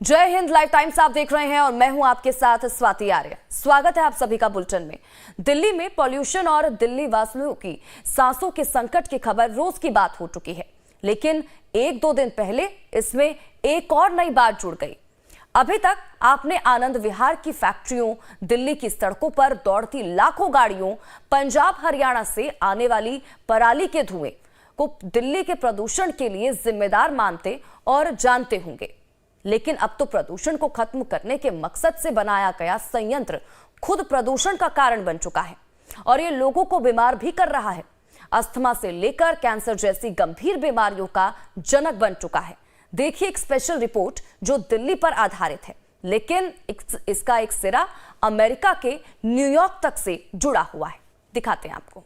जय Hind live times आप देख रहे हैं और मैं हूं आपके साथ स्वाति आर्य। स्वागत है आप सभी का बुलेटिन में। दिल्ली में पॉल्यूशन और दिल्ली वासियों की सांसों के संकट की खबर रोज की बात हो चुकी है, लेकिन एक दो दिन पहले इसमें एक और नई बात जुड़ गई। अभी तक आपने आनंद विहार की फैक्ट्रियों, दिल्ली की सड़कों पर दौड़ती लाखों गाड़ियों, पंजाब हरियाणा से आने वाली पराली के धुएं को दिल्ली के प्रदूषण के लिए जिम्मेदार मानते और जानते होंगे, लेकिन अब तो प्रदूषण को खत्म करने के मकसद से बनाया गया संयंत्र खुद प्रदूषण का कारण बन चुका है और ये लोगों को बीमार भी कर रहा है। अस्थमा से लेकर कैंसर जैसी गंभीर बीमारियों का जनक बन चुका है। देखिए एक स्पेशल रिपोर्ट जो दिल्ली पर आधारित है, लेकिन इसका एक सिरा अमेरिका के न्यूयॉर्क तक से जुड़ा हुआ है। दिखाते हैं आपको।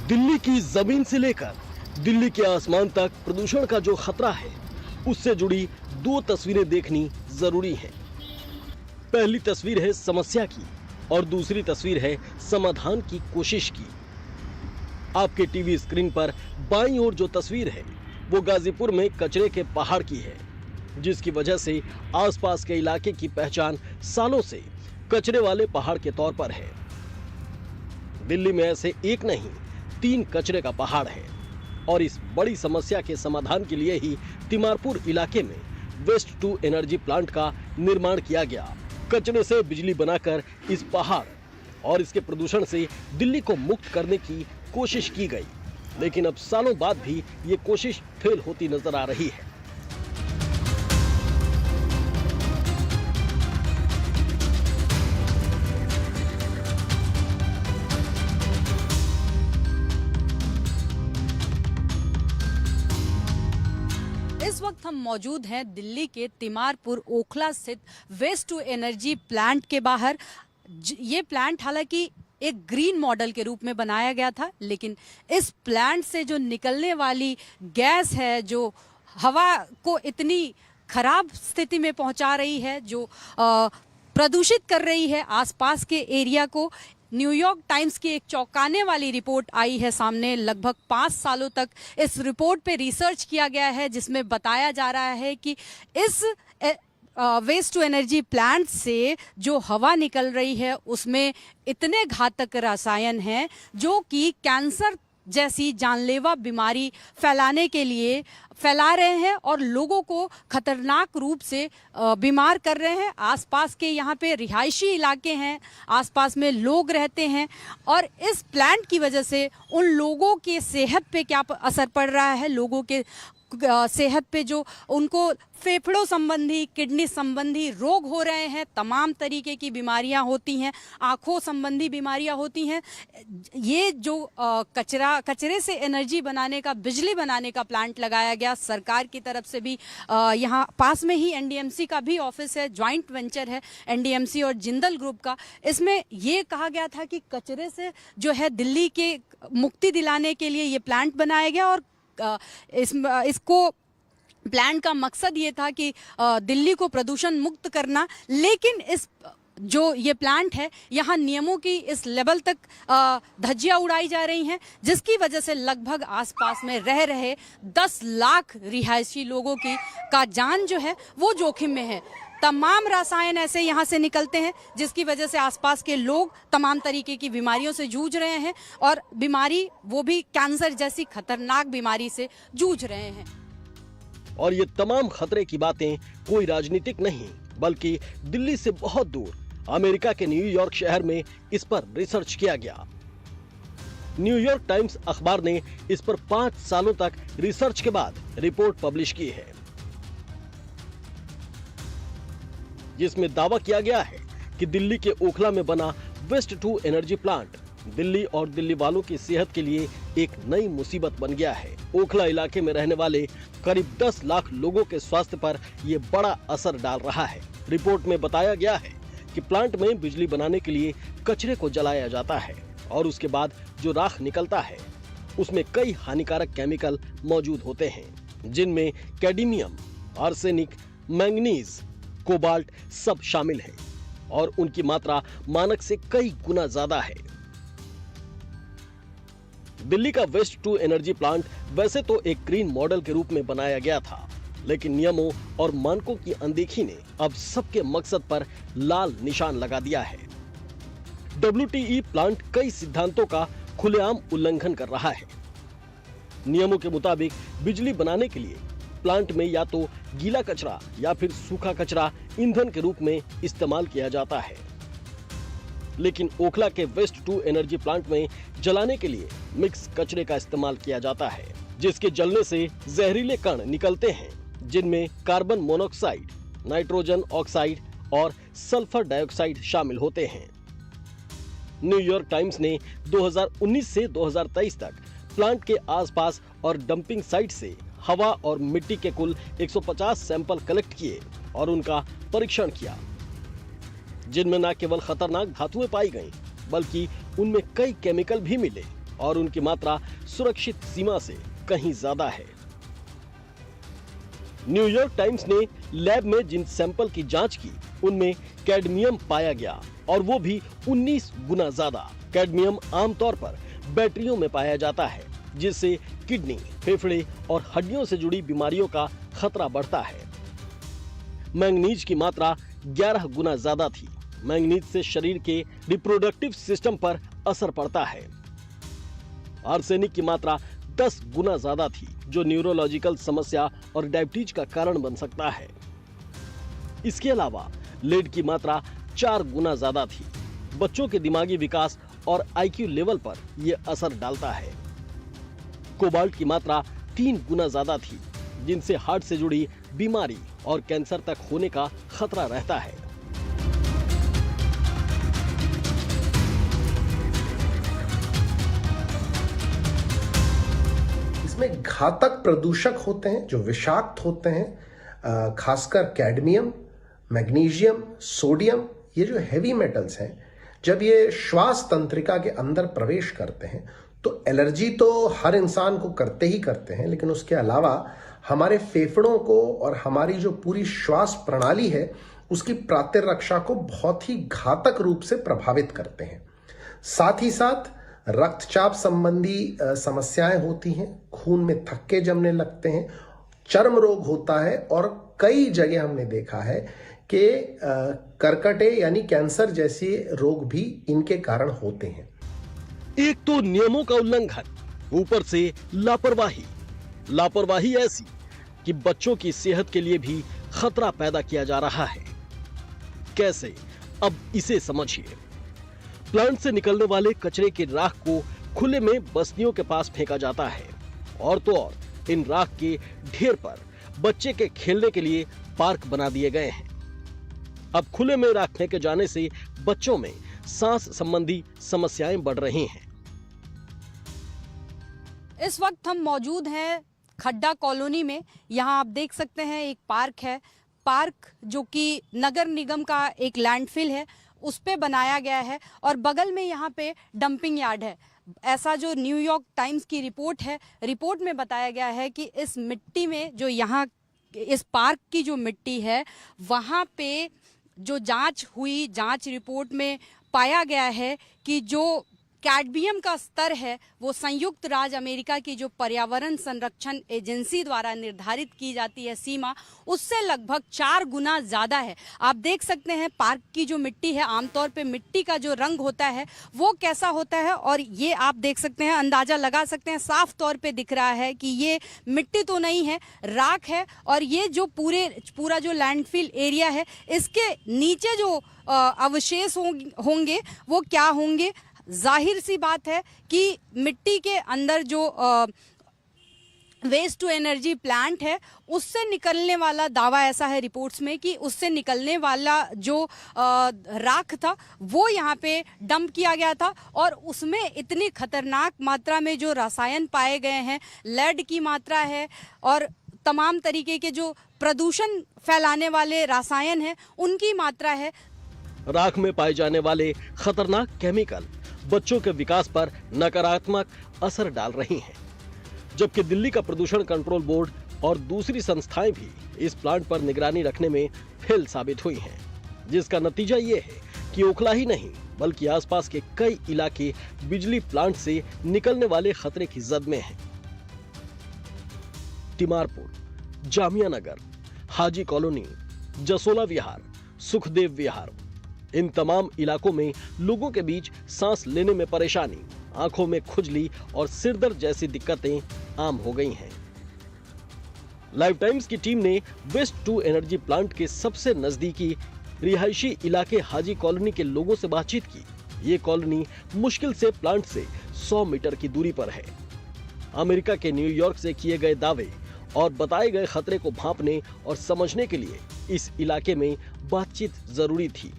दिल्ली की जमीन से लेकर दिल्ली के आसमान तक प्रदूषण का जो खतरा है, उससे जुड़ी दो तस्वीरें देखनी जरूरी है। पहली तस्वीर है समस्या की और दूसरी तस्वीर है समाधान की कोशिश की। आपके टीवी स्क्रीन पर बाईं ओर जो तस्वीर है वो गाजीपुर में कचरे के पहाड़ की है, जिसकी वजह से आसपास के इलाके की पहचान सालों से कचरे वाले पहाड़ के तौर पर है। दिल्ली में ऐसे एक नहीं 3 कचरे का पहाड़ है और इस बड़ी समस्या के समाधान के लिए ही तिमारपुर इलाके में वेस्ट टू एनर्जी प्लांट का निर्माण किया गया। कचरे से बिजली बनाकर इस पहाड़ और इसके प्रदूषण से दिल्ली को मुक्त करने की कोशिश की गई, लेकिन अब सालों बाद भी ये कोशिश फेल होती नजर आ रही है। इस वक्त हम मौजूद हैं दिल्ली के तिमारपुर ओखला स्थित वेस्ट टू एनर्जी प्लांट के बाहर। ये प्लांट हालांकि एक ग्रीन मॉडल के रूप में बनाया गया था, लेकिन इस प्लांट से जो निकलने वाली गैस है, जो हवा को इतनी खराब स्थिति में पहुंचा रही है, जो प्रदूषित कर रही है आसपास के एरिया को, न्यूयॉर्क टाइम्स की एक चौंकाने वाली रिपोर्ट आई है सामने। लगभग 5 सालों तक इस रिपोर्ट पे रिसर्च किया गया है, जिसमें बताया जा रहा है कि इस वेस्ट टू एनर्जी प्लांट से जो हवा निकल रही है उसमें इतने घातक रसायन हैं जो कि कैंसर जैसी जानलेवा बीमारी फैलाने के लिए फैला रहे हैं और लोगों को खतरनाक रूप से बीमार कर रहे हैं। आसपास के यहाँ पे रिहायशी इलाके हैं, आसपास में लोग रहते हैं और इस प्लांट की वजह से उन लोगों के सेहत पे क्या असर पड़ रहा है, लोगों के सेहत पे जो उनको फेफड़ों संबंधी, किडनी संबंधी रोग हो रहे हैं, तमाम तरीके की बीमारियां होती हैं, आंखों संबंधी बीमारियां होती हैं। ये जो कचरे से एनर्जी बनाने का, बिजली बनाने का प्लांट लगाया गया सरकार की तरफ से भी, यहाँ पास में ही एनडीएमसी का भी ऑफिस है, ज्वाइंट वेंचर है एनडीएमसी और जिंदल ग्रुप का। इसमें ये कहा गया था कि कचरे से जो है दिल्ली के मुक्ति दिलाने के लिए ये प्लांट बनाया गया और इसको प्लान का मकसद ये था कि दिल्ली को प्रदूषण मुक्त करना। लेकिन इस जो ये प्लांट है, यहाँ नियमों की इस लेवल तक धज्जियां उड़ाई जा रही हैं, जिसकी वजह से लगभग आसपास में रह रहे 10 लाख रिहायशी लोगों का जान जो है वो जोखिम में है। तमाम रसायन ऐसे यहाँ से निकलते हैं जिसकी वजह से आसपास के लोग तमाम तरीके की बीमारियों से जूझ रहे हैं और बीमारी वो भी कैंसर जैसी खतरनाक बीमारी से जूझ रहे हैं। और ये तमाम खतरे की बातें कोई राजनीतिक नहीं, बल्कि दिल्ली से बहुत दूर अमेरिका के न्यूयॉर्क शहर में इस पर रिसर्च किया गया। न्यूयॉर्क टाइम्स अखबार ने इस पर 5 सालों तक रिसर्च के बाद रिपोर्ट पब्लिश की है, जिसमें दावा किया गया है कि दिल्ली के ओखला में बना waste to energy plant Delhi और दिल्ली वालों की सेहत के लिए एक नई मुसीबत बन गया है। ओखला इलाके में रहने वाले करीब 10 लाख लोगों के स्वास्थ्य पर यह बड़ा असर डाल रहा है। रिपोर्ट में बताया गया है कि प्लांट में बिजली बनाने के लिए कचरे को जलाया जाता है और उसके बाद जो राख निकलता है उसमें कई हानिकारक केमिकल मौजूद होते हैं, जिनमें कैडमियम, आर्सेनिक, मैंगनीज, कोबाल्ट सब शामिल हैं और उनकी मात्रा मानक से कई गुना ज्यादा है। दिल्ली का वेस्ट टू एनर्जी प्लांट वैसे तो एक ग्रीन मॉडल के रूप में बनाया गया था, लेकिन नियमों और मानकों की अनदेखी ने अब सबके मकसद पर लाल निशान लगा दिया है। WTE प्लांट कई सिद्धांतों का खुलेआम उल्लंघन कर रहा है। नियमों के मुताबिक बिजली बनाने के लिए प्लांट में या तो गीला कचरा या फिर सूखा कचरा ईंधन के रूप में इस्तेमाल किया जाता है, लेकिन ओखला के वेस्ट टू एनर्जी प्लांट में जलाने के लिए मिक्स कचरे का इस्तेमाल किया जाता है, जिसके जलने से जहरीले कण निकलते हैं, जिनमें कार्बन मोनोऑक्साइड, नाइट्रोजन ऑक्साइड और सल्फर डाइऑक्साइड शामिल होते हैं। न्यूयॉर्क टाइम्स ने 2019 से 2023 तक प्लांट के आसपास और डंपिंग साइट से हवा और मिट्टी के कुल 150 सैंपल कलेक्ट किए और उनका परीक्षण किया, जिनमें न केवल खतरनाक धातुएं पाई गईं, बल्कि उनमें कई केमिकल भी मिले और उनकी मात्रा सुरक्षित सीमा से कहीं ज्यादा है। न्यूयॉर्क टाइम्स ने लैब में जिन सैंपल की जांच की, उनमें कैडमियम पाया गया और वो भी 19 गुना ज्यादा। कैडमियम आमतौर पर बैटरियों में पाया जाता है, जिससे किडनी, फेफड़े और हड्डियों से जुड़ी बीमारियों का खतरा बढ़ता है। मैंगनीज की मात्रा 11 गुना ज्यादा थी। मैंगनीज से शरीर के रिप्रोडक्टिव सिस्टम पर असर पड़ता है। आर्सेनिक की मात्रा 10 गुना ज्यादा थी, जो न्यूरोलॉजिकल समस्या और डायबिटीज का कारण बन सकता है। इसके अलावा लेड की मात्रा 4 गुना ज्यादा थी। बच्चों के दिमागी विकास और IQ लेवल पर यह असर डालता है। कोबाल्ट की मात्रा 3 गुना ज्यादा थी, जिनसे हार्ट से जुड़ी बीमारी और कैंसर तक होने का खतरा रहता है। इसमें घातक प्रदूषक होते हैं जो विषाक्त होते हैं, खासकर कैडमियम, मैग्नीशियम, सोडियम। ये जो हेवी मेटल्स हैं, जब ये श्वास तंत्रिका के अंदर प्रवेश करते हैं तो एलर्जी तो हर इंसान को करते ही करते हैं, लेकिन उसके अलावा हमारे फेफड़ों को और हमारी जो पूरी श्वास प्रणाली है उसकी प्रतिरक्षा को बहुत ही घातक रूप से प्रभावित करते हैं। साथ ही साथ रक्तचाप संबंधी समस्याएं होती हैं, खून में थक्के जमने लगते हैं, चर्म रोग होता है और कई जगह हमने देखा है कि कर्कटे यानी कैंसर जैसे रोग भी इनके कारण होते हैं। एक तो नियमों का उल्लंघन, ऊपर से लापरवाही ऐसी कि बच्चों की सेहत के लिए भी खतरा पैदा किया जा रहा है। कैसे? अब इसे समझिए। प्लांट से निकलने वाले कचरे की राख को खुले में बस्तियों के पास फेंका जाता है, और तो और इन राख के ढेर पर बच्चे के खेलने के लिए पार्क बना दिए गए हैं। अब खुले में राख फेंके जाने से बच्चों में सांस संबंधी समस्याएं बढ़ रही हैं। इस वक्त हम मौजूद हैं खड्डा कॉलोनी में। यहाँ आप देख सकते हैं एक पार्क है। पार्क जो कि नगर निगम का एक लैंडफिल है, उस पे बनाया गया है और बगल में यहाँ पे डंपिंग यार्ड है। ऐसा जो न्यूयॉर्क टाइम्स की रिपोर्ट है, रिपोर्ट में बताया गया है कि इस मिट्टी में जो यहाँ इस पार्क की जो मिट्टी है, वहाँ पे जो जांच हुई, जांच रिपोर्ट में पाया गया है कि जो कैडमियम का स्तर है वो संयुक्त राज्य अमेरिका की जो पर्यावरण संरक्षण एजेंसी द्वारा निर्धारित की जाती है सीमा, उससे लगभग 4 गुना ज़्यादा है। आप देख सकते हैं पार्क की जो मिट्टी है, आमतौर पे मिट्टी का जो रंग होता है वो कैसा होता है, और ये आप देख सकते हैं, अंदाज़ा लगा सकते हैं, साफ तौर पे दिख रहा है कि ये मिट्टी तो नहीं है, राख है। और ये जो पूरा जो लैंडफिल एरिया है, इसके नीचे जो अवशेष होंगे वो क्या होंगे? जाहिर सी बात है कि मिट्टी के अंदर जो वेस्ट टू एनर्जी प्लांट है, उससे निकलने वाला दावा ऐसा है रिपोर्ट्स में कि उससे निकलने वाला जो राख था वो यहाँ पे डंप किया गया था, और उसमें इतनी खतरनाक मात्रा में जो रसायन पाए गए हैं, लेड की मात्रा है और तमाम तरीके के जो प्रदूषण फैलाने वाले रसायन हैं उनकी मात्रा है। राख में पाए जाने वाले खतरनाक केमिकल बच्चों के विकास पर नकारात्मक असर डाल रही हैं, जबकि दिल्ली का प्रदूषण कंट्रोल बोर्ड और दूसरी संस्थाएं भी इस प्लांट पर निगरानी रखने में फेल साबित हुई हैं, जिसका नतीजा ये है कि ओखला ही नहीं बल्कि आसपास के कई इलाके बिजली प्लांट से निकलने वाले खतरे की जद में हैं। तिमारपुर, जामिया नगर, हाजी कॉलोनी, जसोला विहार, सुखदेव विहार, इन तमाम इलाकों में लोगों के बीच सांस लेने में परेशानी, आंखों में खुजली और सिरदर्द जैसी दिक्कतें आम हो गई हैं। लाइव टाइम्स की टीम ने वेस्ट टू एनर्जी प्लांट के सबसे नजदीकी रिहायशी इलाके हाजी कॉलोनी के लोगों से बातचीत की। ये कॉलोनी मुश्किल से प्लांट से 100 मीटर की दूरी पर है। अमेरिका के न्यूयॉर्क से किए गए दावे और बताए गए खतरे को भांपने और समझने के लिए इस इलाके में बातचीत जरूरी थी।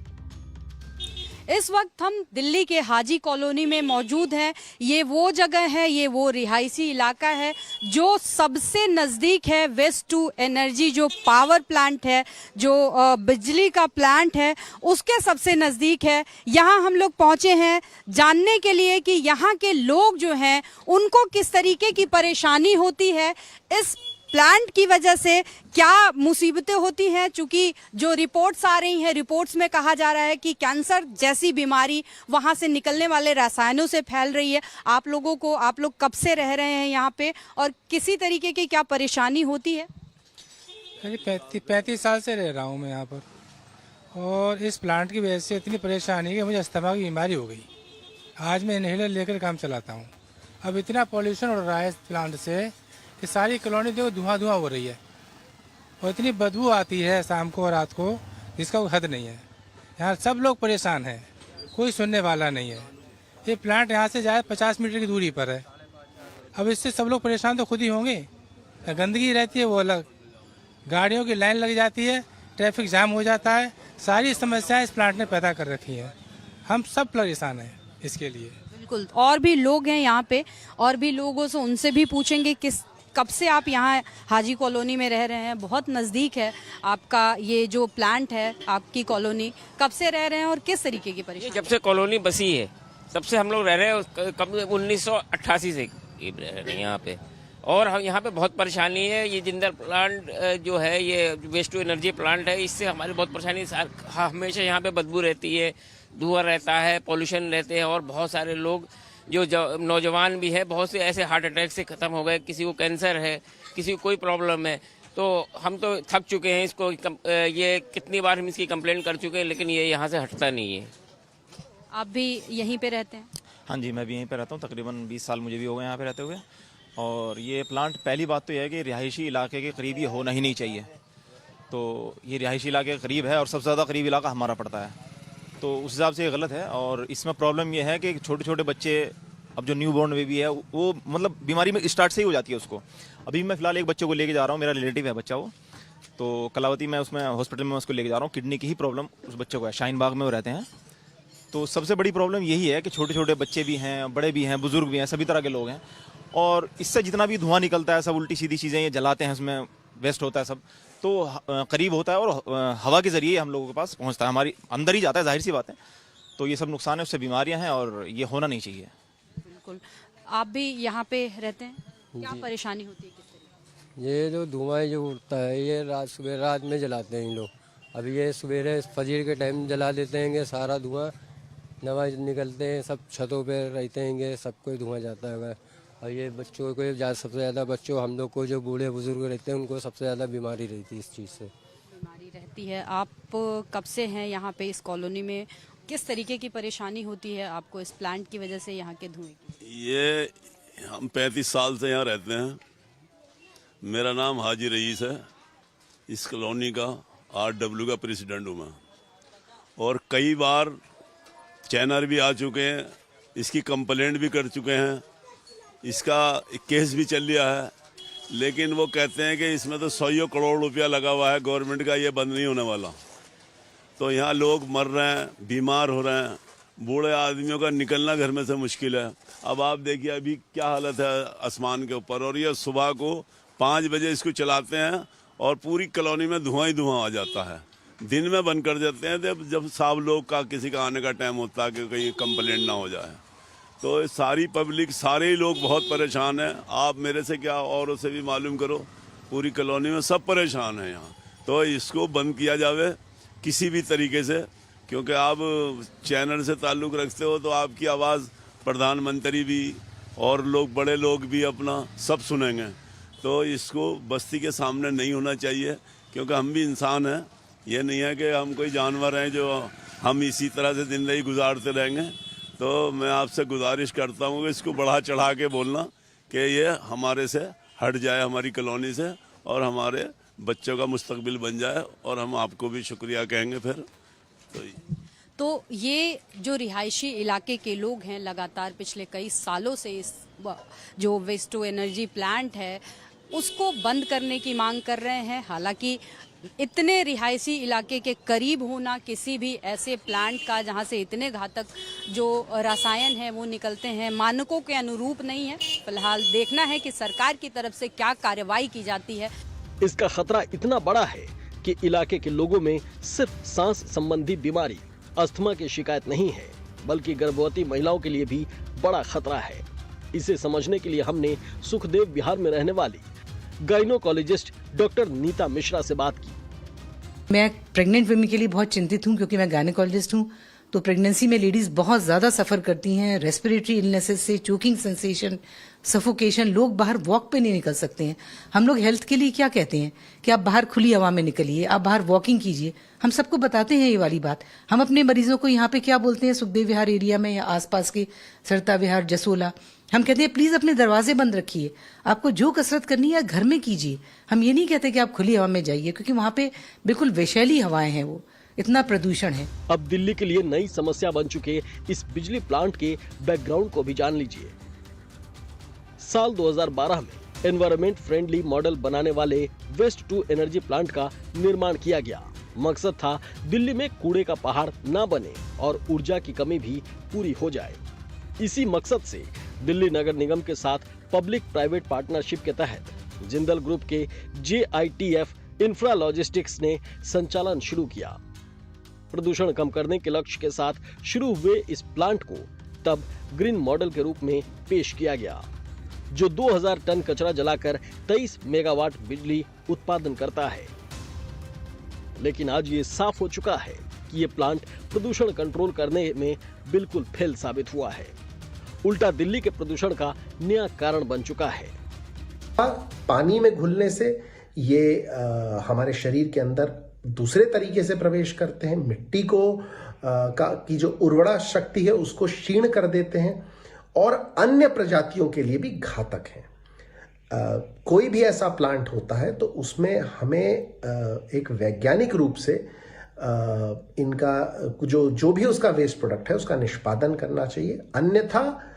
इस वक्त हम दिल्ली के हाजी कॉलोनी में मौजूद हैं। ये वो जगह है, ये वो रिहायशी इलाका है जो सबसे नज़दीक है वेस्ट टू एनर्जी, जो पावर प्लांट है, जो बिजली का प्लांट है, उसके सबसे नज़दीक है। यहाँ हम लोग पहुँचे हैं जानने के लिए कि यहाँ के लोग जो हैं उनको किस तरीके की परेशानी होती है, इस प्लांट की वजह से क्या मुसीबतें होती हैं। चूंकि जो रिपोर्ट्स आ रही हैं, रिपोर्ट्स में कहा जा रहा है कि कैंसर जैसी बीमारी वहां से निकलने वाले रसायनों से फैल रही है। आप लोग कब से रह रहे हैं यहाँ पे और किसी तरीके की क्या परेशानी होती है? 35 साल से रह रहा हूँ मैं यहाँ पर, और इस प्लांट की वजह से इतनी परेशानी है कि मुझे अस्थमा की बीमारी हो गई। आज मैं इनहेलर लेकर काम चलाता हूँ। अब इतना पॉल्यूशन हो रहा है इस प्लांट से कि सारी कॉलोनी देखो धुआं हो रही है और इतनी बदबू आती है शाम को और रात को, जिसका कोई हद नहीं है। यहाँ सब लोग परेशान हैं, कोई सुनने वाला नहीं है। ये प्लांट यहाँ से जाए 50 मीटर की दूरी पर है। अब इससे सब लोग परेशान तो खुद ही होंगे। गंदगी रहती है वो अलग, गाड़ियों की लाइन लग जाती है, ट्रैफिक जाम हो जाता है। सारी समस्याएं इस प्लांट ने पैदा कर रखी हैं। हम सब परेशान हैं इसके लिए। बिल्कुल, और भी लोग हैं यहाँ पे, और भी लोगों से उनसे भी पूछेंगे कब से आप यहाँ हाजी कॉलोनी में रह रहे हैं। बहुत नज़दीक है आपका ये जो प्लांट है, आपकी कॉलोनी। कब से रह रहे हैं और किस तरीके की परेशानी? जब से कॉलोनी बसी है तब से हम लोग रह रहे हैं, कब 1988 से रह रहे हैं यहाँ पे। और हम यहाँ पे बहुत परेशानी है। ये जिंदल प्लांट जो है, ये वेस्ट टू एनर्जी प्लांट है, इससे हमारी बहुत परेशानी। हमेशा यहाँ पे बदबू रहती है, धुआं रहता है, पॉल्यूशन रहते हैं, और बहुत सारे लोग जो नौजवान भी है, बहुत से ऐसे हार्ट अटैक से ख़त्म हो गए। किसी को कैंसर है, किसी को कोई प्रॉब्लम है। तो हम तो थक चुके हैं इसको, ये कितनी बार हम इसकी कंप्लेंट कर चुके हैं, लेकिन ये यहाँ से हटता नहीं है। आप भी यहीं पे रहते हैं? हाँ जी, मैं भी यहीं पे रहता हूँ। तकरीबन 20 साल मुझे भी हो गए यहाँ पे रहते हुए। और ये प्लांट, पहली बात तो यह है कि रिहायशी इलाके के करीब ये होना ही नहीं चाहिए। तो ये रिहायशी इलाके के करीब है और सबसे ज़्यादा करीब इलाका हमारा पड़ता है, तो उस हिसाब से ये गलत है। और इसमें प्रॉब्लम ये है कि छोटे छोटे बच्चे, अब जो न्यू बॉर्न बेबी है वो मतलब बीमारी में स्टार्ट से ही हो जाती है उसको। अभी मैं फिलहाल एक बच्चे को लेके जा रहा हूँ, मेरा रिलेटिव है बच्चा वो, तो कलावती में उसमें हॉस्पिटल में उसको लेके जा रहा हूँ। किडनी की ही प्रॉब्लम उस बच्चे को है, शाहीन बाग में वो रहते हैं। तो सबसे बड़ी प्रॉब्लम यही है कि छोटे छोटे बच्चे भी हैं, बड़े भी हैं, बुजुर्ग भी हैं, सभी तरह के लोग हैं। और इससे जितना भी धुआं निकलता है सब उल्टी सीधी चीज़ें ये जलाते हैं, उसमें वेस्ट होता है सब, तो करीब होता है और हवा के ज़रिए हम लोगों के पास पहुँचता है, हमारी अंदर ही जाता है, जाहिर सी बात है। तो ये सब नुकसान है, उससे बीमारियां हैं और ये होना नहीं चाहिए। बिल्कुल। आप भी यहाँ पे रहते हैं, क्या परेशानी होती है? किस तरीके? ये जो धुआं जो उठता है, ये सुबह रात में जलाते हैं इन लोग। अभी ये सवेरे फजर के टाइम जला देते हैं, सारा धुआं नवा निकलते हैं, सब छतों पे रहते हैं, सबको धुआं जाता है। और ये बच्चों को सबसे ज़्यादा, बच्चों हम लोग को जो बूढ़े बुजुर्ग रहते हैं उनको सबसे ज़्यादा बीमारी रहती है इस चीज़ से। बीमारी रहती है। आप कब से हैं यहाँ पे इस कॉलोनी में? किस तरीके की परेशानी होती है आपको इस प्लांट की वजह से, यहाँ के धुएं की? ये हम 35 साल से यहाँ रहते हैं। मेरा नाम हाजी रईस है। इस कॉलोनी का RW का प्रेसिडेंट हूँ मैं, और कई बार चैनल भी आ चुके हैं, इसकी कंप्लेंट भी कर चुके हैं, इसका केस भी चल रहा है। लेकिन वो कहते हैं कि इसमें तो 100 करोड़ रुपया लगा हुआ है गवर्नमेंट का, ये बंद नहीं होने वाला। तो यहाँ लोग मर रहे हैं, बीमार हो रहे हैं, बूढ़े आदमियों का निकलना घर में से मुश्किल है। अब आप देखिए अभी क्या हालत है आसमान के ऊपर, और ये सुबह को 5 बजे इसको चलाते हैं और पूरी कॉलोनी में धुआं ही धुआं आ जाता है। दिन में बंद कर देते हैं जब सब लोग का किसी का आने का टाइम होता है कि कहीं कंप्लेंट ना हो जाए। तो सारी पब्लिक, सारे ही लोग बहुत परेशान हैं। आप मेरे से क्या औरों से भी मालूम करो, पूरी कॉलोनी में सब परेशान हैं यहाँ। तो इसको बंद किया जावे किसी भी तरीके से, क्योंकि आप चैनल से ताल्लुक़ रखते हो तो आपकी आवाज़ प्रधानमंत्री भी और लोग, बड़े लोग भी अपना सब सुनेंगे। तो इसको बस्ती के सामने नहीं होना चाहिए, क्योंकि हम भी इंसान हैं। ये नहीं है कि हम कोई जानवर हैं जो हम इसी तरह से ज़िंदगी गुजारते रहेंगे। तो मैं आपसे गुजारिश करता हूँ कि इसको बढ़ा चढ़ा के बोलना कि ये हमारे से हट जाए, हमारी कॉलोनी से, और हमारे बच्चों का मुस्तकबिल बन जाए, और हम आपको भी शुक्रिया कहेंगे फिर। तो ये जो रिहायशी इलाके के लोग हैं लगातार पिछले कई सालों से इस जो वेस्ट टू एनर्जी प्लांट है उसको बंद करने की मांग कर रहे हैं। हालांकि इतने रिहायशी इलाके के करीब होना किसी भी ऐसे प्लांट का जहां से इतने घातक जो रसायन है वो निकलते हैं, मानकों के अनुरूप नहीं है। फिलहाल देखना है कि सरकार की तरफ से क्या कार्रवाई की जाती है। इसका खतरा इतना बड़ा है कि इलाके के लोगों में सिर्फ सांस संबंधी बीमारी, अस्थमा की शिकायत नहीं है, बल्कि गर्भवती महिलाओं के लिए भी बड़ा खतरा है। इसे समझने के लिए हमने सुखदेव विहार में रहने वाली गाइनोकोलॉजिस्ट डॉक्टर नीता मिश्रा से बात की। मैं प्रेग्नेंट वुमेन के लिए बहुत चिंतित हूँ, क्योंकि मैं गायनेकोलॉजिस्ट हूँ। तो प्रेगनेंसी में लेडीज बहुत ज्यादा सफर करती हैं, रेस्पिरेटरी इलनेसेस से, चोकिंग सेंसेशन, सफोकेशन। लोग बाहर वॉक पे नहीं निकल सकते हैं। हम लोग हेल्थ के लिए क्या कहते हैं कि आप बाहर खुली हवा में निकलिए, आप बाहर वॉकिंग कीजिए। हम सबको बताते हैं ये वाली बात। हम अपने मरीजों को यहाँ पे क्या बोलते हैं, सुखदेव विहार एरिया में या आसपास के सरता विहार, जसोला, हम कहते हैं प्लीज अपने दरवाजे बंद रखिए, आपको जो कसरत करनी है घर में कीजिए। हम ये नहीं कहते कि आप खुली हवा में जाइए, क्योंकि वहां पे बिल्कुल विषैली हवाएं हैं, वो इतना प्रदूषण है। अब दिल्ली के लिए नई समस्या बन चुके इस बिजली प्लांट के बैकग्राउंड को भी जान लीजिए। साल 2012 में एनवायरमेंट फ्रेंडली मॉडल बनाने वाले वेस्ट टू एनर्जी प्लांट का निर्माण किया गया। मकसद था दिल्ली में कूड़े का पहाड़ ना बने और ऊर्जा की कमी भी पूरी हो जाए। इसी मकसद से दिल्ली नगर निगम के साथ पब्लिक प्राइवेट पार्टनरशिप के तहत जिंदल ग्रुप के JITF इंफ्रा लॉजिस्टिक्स ने संचालन शुरू किया। प्रदूषण कम करने के लक्ष्य के साथ शुरू हुए इस प्लांट को तब ग्रीन मॉडल के रूप में पेश किया गया, जो 2000 टन कचरा जलाकर 23 मेगावाट बिजली उत्पादन करता है। लेकिन आज ये साफ हो चुका है कि ये प्लांट प्रदूषण कंट्रोल करने में बिल्कुल फेल साबित हुआ है। उल्टा दिल्ली के प्रदूषण का नया कारण बन चुका है। पानी में घुलने से ये हमारे शरीर के अंदर दूसरे तरीके से प्रवेश करते हैं, मिट्टी को की जो उर्वरा शक्ति है उसको क्षीण कर देते हैं, और अन्य प्रजातियों के लिए भी घातक हैं। कोई भी ऐसा प्लांट होता है तो उसमें हमें एक वैज्ञानिक रूप से इनका जो भी उसका वेस्ट प्रोडक्ट है उसका निष्पादन करना चाहिए। अन्यथा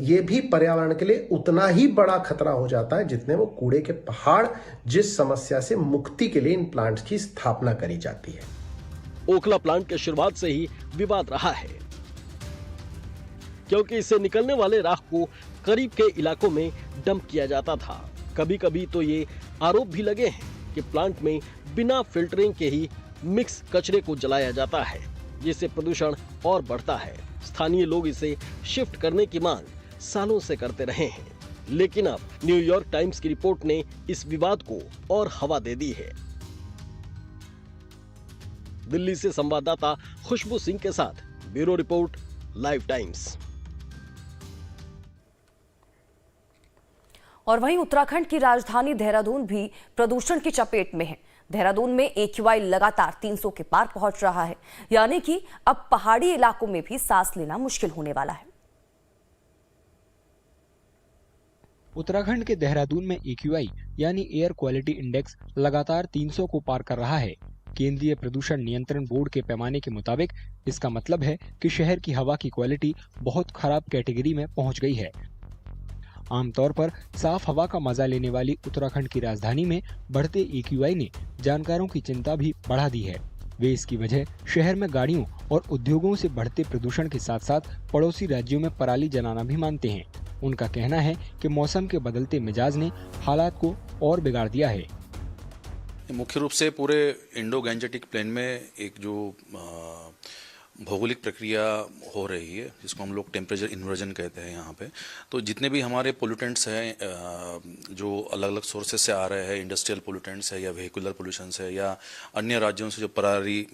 ये भी पर्यावरण के लिए उतना ही बड़ा खतरा हो जाता है जितने वो कूड़े के पहाड़, जिस समस्या से मुक्ति के लिए इन प्लांट्स की स्थापना करी जाती है। ओखला प्लांट के शुरुआत से ही विवाद रहा है, क्योंकि इससे निकलने वाले राख को करीब के इलाकों में डंप किया जाता था। कभी कभी तो ये आरोप भी लगे हैं कि प्लांट में बिना फिल्टरिंग के ही मिक्स कचरे को जलाया जाता है, जिससे प्रदूषण और बढ़ता है। स्थानीय लोग इसे शिफ्ट करने की मांग सालों से करते रहे हैं, लेकिन अब न्यूयॉर्क टाइम्स की रिपोर्ट ने इस विवाद को और हवा दे दी है। दिल्ली से संवाददाता खुशबू सिंह के साथ ब्यूरो रिपोर्ट, लाइव टाइम्स। और वहीं उत्तराखंड की राजधानी देहरादून भी प्रदूषण की चपेट में है। देहरादून में AQI लगातार 300 के पार पहुंच रहा है, यानी कि अब पहाड़ी इलाकों में भी सांस लेना मुश्किल होने वाला है। उत्तराखंड के देहरादून में AQI यानी एयर क्वालिटी इंडेक्स लगातार 300 को पार कर रहा है। केंद्रीय प्रदूषण नियंत्रण बोर्ड के पैमाने के मुताबिक इसका मतलब है कि शहर की हवा की क्वालिटी बहुत खराब कैटेगरी में पहुंच गई है। आमतौर पर साफ हवा का मजा लेने वाली उत्तराखंड की राजधानी में बढ़ते AQI ने जानकारों की चिंता भी बढ़ा दी है। वे इसकी वजह शहर में गाड़ियों और उद्योगों से बढ़ते प्रदूषण के साथ साथ पड़ोसी राज्यों में पराली जलाना भी मानते हैं। उनका कहना है कि मौसम के बदलते मिजाज ने हालात को और बिगाड़ दिया है। मुख्य रूप से पूरे इंडो गैंजेटिक प्लेन में एक जो भौगोलिक प्रक्रिया हो रही है जिसको हम लोग टेम्परेचर इन्वर्जन कहते हैं यहाँ पे। तो जितने भी हमारे पोल्यूटेंट्स हैं जो अलग अलग सोर्सेज से आ रहे हैं, इंडस्ट्रियल पोल्यूटेंट्स है या व्हीकुलर पोल्यूशंस है या अन्य राज्यों से जो पराली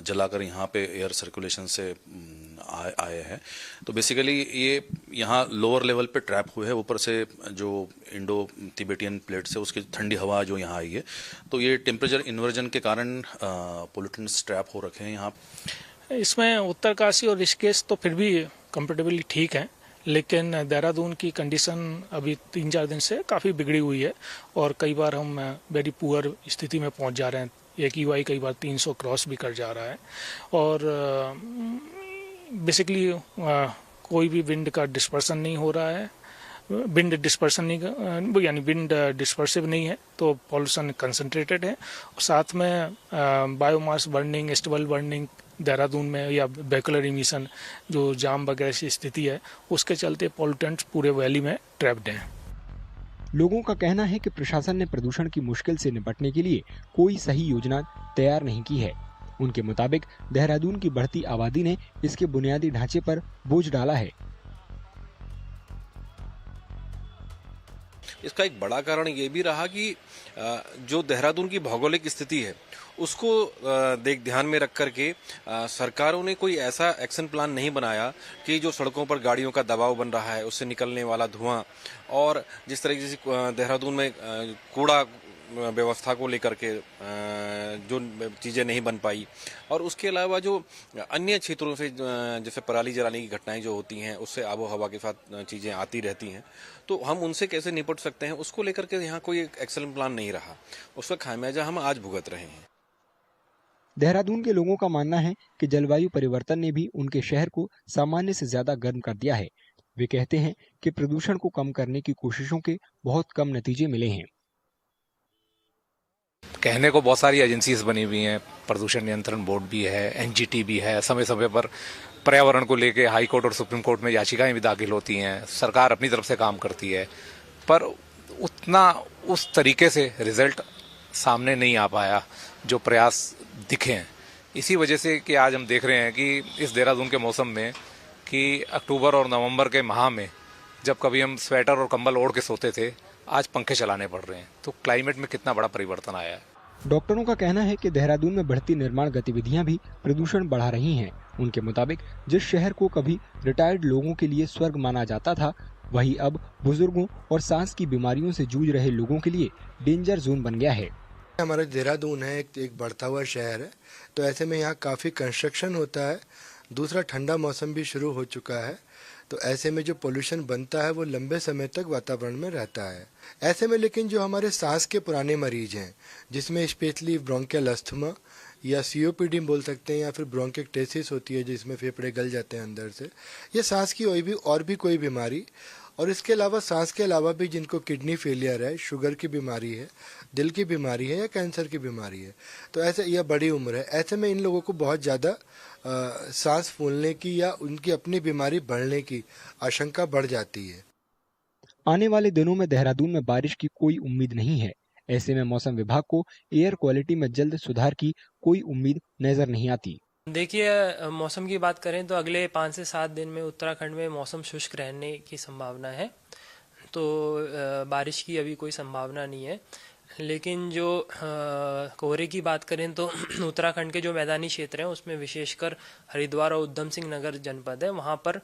जलाकर यहाँ पे एयर सर्कुलेशन से आए हैं, तो बेसिकली ये यहाँ लोअर लेवल पे ट्रैप हुए हैं। ऊपर से जो इंडो तिब्बतियन प्लेट से उसकी ठंडी हवा जो यहाँ आई है, तो ये टेम्परेचर इन्वर्जन के कारण पोल्यूटेंट्स ट्रैप हो रखे हैं यहाँ। इसमें उत्तरकाशी और ऋषिकेश तो फिर भी कंपेरेटिवली ठीक है, लेकिन देहरादून की कंडीशन अभी 3-4 दिन से काफ़ी बिगड़ी हुई है और कई बार हम वेरी पुअर स्थिति में पहुंच जा रहे हैं। AQI कई बार 300 क्रॉस भी कर जा रहा है और बेसिकली कोई भी विंड का डिस्पर्सन नहीं हो रहा है, विंड डिस्पर्सन नहीं यानी विंड डिस्पर्सिव नहीं है, तो पॉल्यूशन कंसंट्रेटेड है। और साथ में biomass burning, stubble burning Dehradun में या वेहिकुलर इमिशन जो जाम वगैरह की स्थिति है, उसके चलते पॉल्यूटेंट्स पूरे वैली में ट्रैप्ड हैं। लोगों का कहना है कि प्रशासन ने प्रदूषण की मुश्किल से निपटने के लिए कोई सही योजना तैयार नहीं की है। उनके मुताबिक देहरादून की बढ़ती आबादी ने इसके बुनियादी ढांचे पर बोझ डाला है। इसका एक बड़ा कारण ये भी रहा कि जो देहरादून की भौगोलिक स्थिति है उसको ध्यान में रख करके सरकारों ने कोई ऐसा एक्शन प्लान नहीं बनाया कि जो सड़कों पर गाड़ियों का दबाव बन रहा है, उससे निकलने वाला धुआं और जिस तरीके से देहरादून में कूड़ा व्यवस्था को लेकर के जो चीज़ें नहीं बन पाई, और उसके अलावा जो अन्य क्षेत्रों से जैसे पराली जलाने की घटनाएं जो होती हैं उससे आबो हवा के साथ चीज़ें आती रहती हैं, तो हम उनसे कैसे निपट सकते हैं उसको लेकर के यहाँ कोई एक्शन प्लान नहीं रहा। उसका खामियाजा हम आज भुगत रहे हैं। देहरादून के लोगों का मानना है कि जलवायु परिवर्तन ने भी उनके शहर को सामान्य से ज्यादा गर्म कर दिया है। वे कहते हैं कि प्रदूषण को कम करने की कोशिशों के बहुत कम नतीजे मिले हैं। कहने को बहुत सारी एजेंसीज बनी हुई हैं, प्रदूषण नियंत्रण बोर्ड भी है, NGT भी है, समय समय पर पर्यावरण को लेके हाई कोर्ट और सुप्रीम कोर्ट में याचिकाएं भी दाखिल होती हैं, सरकार अपनी तरफ से काम करती है, पर उतना उस तरीके से रिजल्ट सामने नहीं आ पाया जो प्रयास दिखे हैं। इसी वजह से कि आज हम देख रहे हैं कि इस देहरादून के मौसम में कि अक्टूबर और नवंबर के माह में जब कभी हम स्वेटर और कंबल ओढ़ के सोते थे, आज पंखे चलाने पड़ रहे हैं। तो क्लाइमेट में कितना बड़ा परिवर्तन आया है। डॉक्टरों का कहना है कि देहरादून में बढ़ती निर्माण गतिविधियां भी प्रदूषण बढ़ा रही हैं। उनके मुताबिक जिस शहर को कभी रिटायर्ड लोगों के लिए स्वर्ग माना जाता था, वही अब बुजुर्गों और सांस की बीमारियों से जूझ रहे लोगों के लिए डेंजर जोन बन गया है। हमारा देहरादून है एक बढ़ता हुआ शहर है, तो ऐसे में यहाँ काफ़ी कंस्ट्रक्शन होता है। दूसरा, ठंडा मौसम भी शुरू हो चुका है, तो ऐसे में जो पोल्यूशन बनता है वो लंबे समय तक वातावरण में रहता है। ऐसे में लेकिन जो हमारे सांस के पुराने मरीज हैं, जिसमें स्पेशली ब्रोंकियल अस्थमा या COPD बोल सकते हैं, या फिर ब्रोंकिक्टेसिस होती है जिसमें फेफड़े गल जाते हैं अंदर से, ये सांस की और भी कोई बीमारी, और इसके अलावा सांस के अलावा भी जिनको किडनी फेलियर है, शुगर की बीमारी है, दिल की बीमारी है या कैंसर की बीमारी है, तो ऐसे यह बड़ी उम्र है, ऐसे में इन लोगों को बहुत ज़्यादा सांस फूलने की या उनकी अपनी बीमारी बढ़ने की आशंका बढ़ जाती है। आने वाले दिनों में देहरादून में बारिश की कोई उम्मीद नहीं है। ऐसे में मौसम विभाग को एयर क्वालिटी में जल्द सुधार की कोई उम्मीद नजर नहीं आती। देखिए, मौसम की बात करें तो अगले 5 से 7 दिन में उत्तराखंड में मौसम शुष्क रहने की संभावना है, तो बारिश की अभी कोई संभावना नहीं है। लेकिन जो कोहरे की बात करें तो उत्तराखंड के जो मैदानी क्षेत्र हैं उसमें विशेषकर हरिद्वार और उधम सिंह नगर जनपद है, वहाँ पर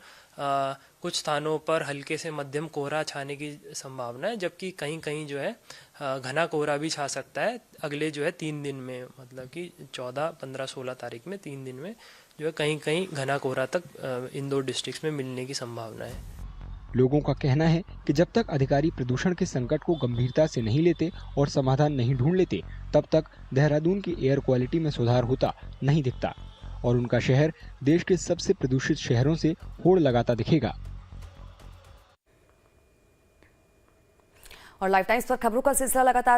कुछ स्थानों पर हल्के से मध्यम कोहरा छाने की संभावना है, जबकि कहीं कहीं जो है घना कोहरा भी छा सकता है अगले जो है 3 दिन में, मतलब कि 14, 15, 16 तारीख में 3 दिन में जो है कहीं कहीं घना कोहरा तक इन 2 डिस्ट्रिक्ट्स में मिलने की संभावना है। लोगों का कहना है कि जब तक अधिकारी प्रदूषण के संकट को गंभीरता से नहीं लेते और समाधान नहीं ढूंढ लेते, तब तक देहरादून की एयर क्वालिटी में सुधार होता नहीं दिखता और उनका शहर देश के सबसे प्रदूषित शहरों से होड़ लगाता दिखेगा। और लाइफ टाइम्स पर खबरों का सिलसिला लगातार